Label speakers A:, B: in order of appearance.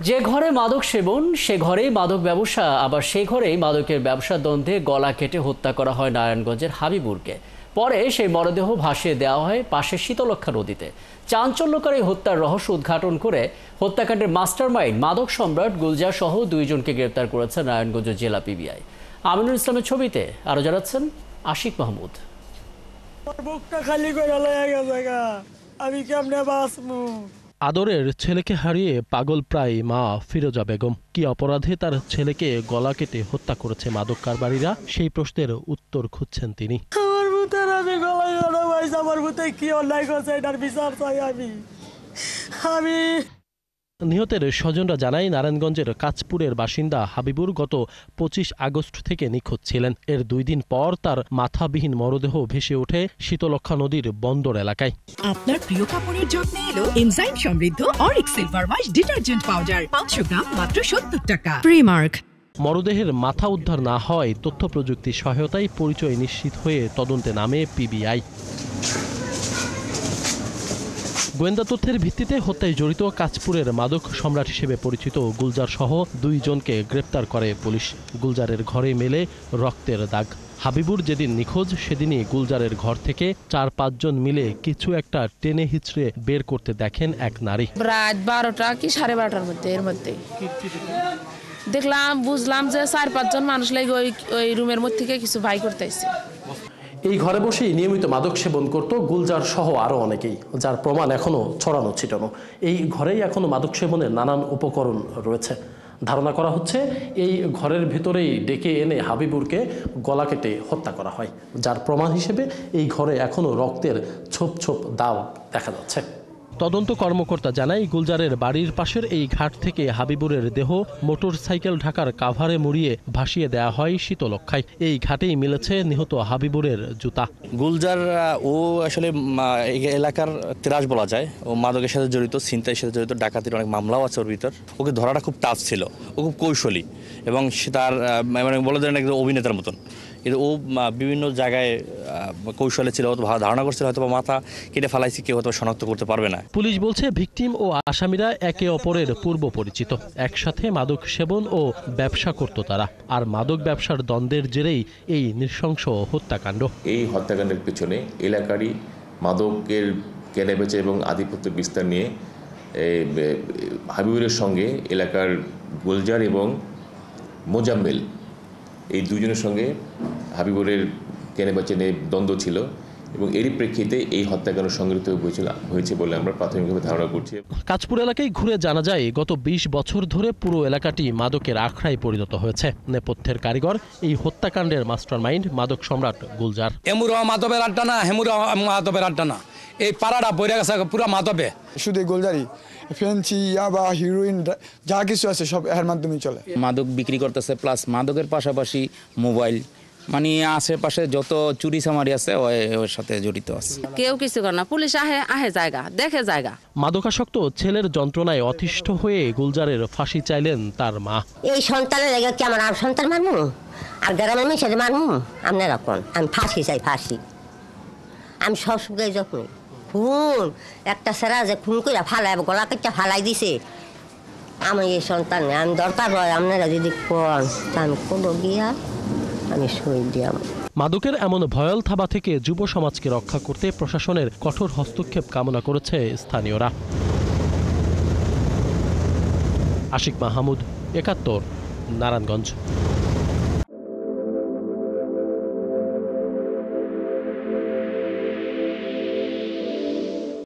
A: যে ঘরে মাদক সেবন সে ঘরেই মাদক ব্যবসা, আবার সে ঘরেই মাদকের ব্যবসা দ্বন্দ্বে গলা কেটে হত্যা করা হয় নারায়ণগঞ্জের হাবিবুরকে। পরে সেই মরদেহ ভাসিয়ে দেওয়া হয় পাশের শীতলক্ষা নদীতে। চাঞ্চল্যকর এই হত্যার রহস্য উদ্ঘাটন করে হত্যাকাণ্ডের মাস্টারমাইন্ড মাদক সম্রাট গুলজার সহ 2 জনকে গ্রেপ্তার করেছে নারায়ণগঞ্জ জেলা পিবিআই। আমিনুল ইসলামের ছবিতে আরো জানাচ্ছেন আশিক মাহমুদ।
B: আমি কেমনে বাঁচবো?
C: আদরের ছেলেকে হারিয়ে পাগল প্রায় মা ফিরোজা বেগম। কি অপরাধে তার ছেলেকে গলা কেটে হত্যা করেছে মাদক কারবারিরা, সেই প্রশ্নের উত্তর খুঁজছেন তিনি।
B: আমার ভূতের আমি গলায় ভাই, আমার ভূতে কি অন্যায় করছে এটার বিচার চাই আমি।
C: নিহতের স্বজনরা জানায়, নারায়ণগঞ্জের কাঁচপুরের বাসিন্দা হাবিবুর গত 25 আগস্ট থেকে নিখোঁজ ছিলেন। এর 2 দিন পর তার মাথাবিহীন মরদেহ ভেসে ওঠে শীতলক্ষা নদীর বন্দর এলাকায়।
D: আপনার প্রিয় কাপড়ের যত্নে এলো এনজাইম সমৃদ্ধ Arik silver wash detergent powder, 500 গ্রাম মাত্র 70 টাকা। প্রিমার্ক।
C: মরদেহের মাথা উদ্ধার না হয় তথ্য প্রযুক্তির সহায়তায় পরিচয় নিশ্চিত হয়ে তদন্তে নামে পিবিআই। গোয়েন্দা তথ্যের ভিত্তিতে হত্যায় জড়িত কাঁচপুরের মাদক সম্রাট হিসেবে পরিচিত গুলজার সহ 2 জনকে গ্রেপ্তার করে পুলিশ। গুলজারের ঘরে মেলে রক্তের দাগ। হাবিবুর যেদিন নিখোঁজ সেদিনই গুলজারের ঘর থেকে 4-5 জন মিলে কিছু একটা টেনে হিচড়ে বের করতে দেখেন এক নারী।
E: রাত 12টা কি 12:30টার মধ্যে এর মধ্যে দেখলাম, বুঝলাম যে 4-5 জন মানুষ লাগে ওই রুমের মধ্যে থেকে কিছু বাই করতেছে।
C: এই ঘরে বসেই নিয়মিত মাদক সেবন করত গুলজার সহ আরো অনেকেই, যার প্রমাণ এখনো ছড়ানো ছিটানো। এই ঘরেই এখনো মাদক সেবনের নানান উপকরণ রয়েছে। ধারণা করা হচ্ছে এই ঘরের ভেতরেই ডেকে এনে হাবিবুরকে গলা কেটে হত্যা করা হয়, যার প্রমাণ হিসেবে এই ঘরে এখনো রক্তের ছোপ ছোপ দাগ দেখা যাচ্ছে। তদন্ত কর্মকর্তা জানায়, গুলজারের বাড়ির পাশের এই ঘাট থেকে হাবিবুরের দেহ মোটরসাইকেল ঢাকার কাভারে মুড়িয়ে ভাসিয়ে দেওয়া হয় শীতলক্ষায়। এই ঘাটেই মিলেছে নিহত হাবিবুরের জুতা।
F: গুলজার ও আসলে এলাকার ত্রাস বলা যায়। ও মাদকের সাথে জড়িত, ছিনতাইয়ের সাথে জড়িত, ডাকাতির অনেক মামলাও আছে ওর ভিতর। ওকে ধরাটা খুব টাফ ছিল। ও খুব কৌশলী এবং সে তার মানে বলা যায় না একদম অভিনেতার মতন। কিন্তু ও বিভিন্ন জায়গায় কৌশলে ছিল, হয়তো ধারণা করছিল হয়তো মাথা কেটে ফেলাইছে, কেউ হয়তো শনাক্ত করতে পারবে না।
C: পুলিশ বলছে, ভিকটিম ও আসামিরা একে অপরের পূর্ব পরিচিত। একসাথে মাদক সেবন ও ব্যবসা করত তারা, আর মাদক ব্যবসার দ্বন্দ্বের জেরেই এই নৃশংস হত্যাকাণ্ড।
G: এই হত্যাকাণ্ডের পেছনে এলাকারই মাদকের কেনাবেচা এবং আধিপত্য বিস্তার নিয়ে হাবিবুরের সঙ্গে এলাকার গুলজার এবং মোজাম্মেল, এই 2 জনের সঙ্গে হাবিবুরের কেনাবেচা নিয়ে দ্বন্দ্ব ছিল এবং এরই প্রেক্ষিতে এই হত্যাকাণ্ড সংঘটিত হয়েছে বলে আমরা প্রাথমিকভাবে ধারণা করছি।
C: কাঁচপুর এলাকায় ঘুরে জানা যায়, গত 20 বছর ধরে পুরো এলাকাটি মাদকের আখড়ায় পরিণত হয়েছে। নেপথ্যের কারিগর এই হত্যাকাণ্ডের মাস্টারমাইন্ড মাদক সম্রাট গুলজার।
H: এমুরা মাদবের আড্ডা না, হেমুরা মাদবের আড্ডা না, এই পাড়াটা বইরে গেছে পুরা মাদবে।
B: শুধু গোলজারি, ফেন্সি, ইয়াবা, হিরোইন যা কিছু আছে সব এর মাধ্যমেই চলে।
I: মাদক বিক্রি করতেছে, প্লাস মাদকের পাশাপাশি মোবাইল, মানে আশেপাশে যত চুরি চামারি আছে ওর সাথে জড়িত আছে।
E: কেউ কিছু করে না, পুলিশ আহে জায়গা দেখে জায়গা।
C: মাদকাসক্ত ছেলের যন্ত্রণায় অতিষ্ঠ হয়ে গুলজারের ফাঁসি চাইলেন তার মা।
J: এই সন্তানের জায়গা কি আমার আর সন্তান মারমু? আর গ্রামের মেয়ে মারমু? আপনারা কোন? আমি ফাঁসি চাই, ফাঁসি। আমি সব সুখে যখন খুন একটা সেরা যে খুন করে ফালাই গলা কেটে ফালাই দিছে, আমি এই সন্তান আমি দরকার হয় আপনারা যদি কোন আমি কোনো গিয়া আমি সই দিয়াম।
C: মাদকের এমন ভয়াল থাবা থেকে যুব সমাজকে রক্ষা করতে প্রশাসনের কঠোর হস্তক্ষেপ কামনা করেছে স্থানীয়রা। আশিক মাহমুদ, ৭১, নারায়ণগঞ্জ।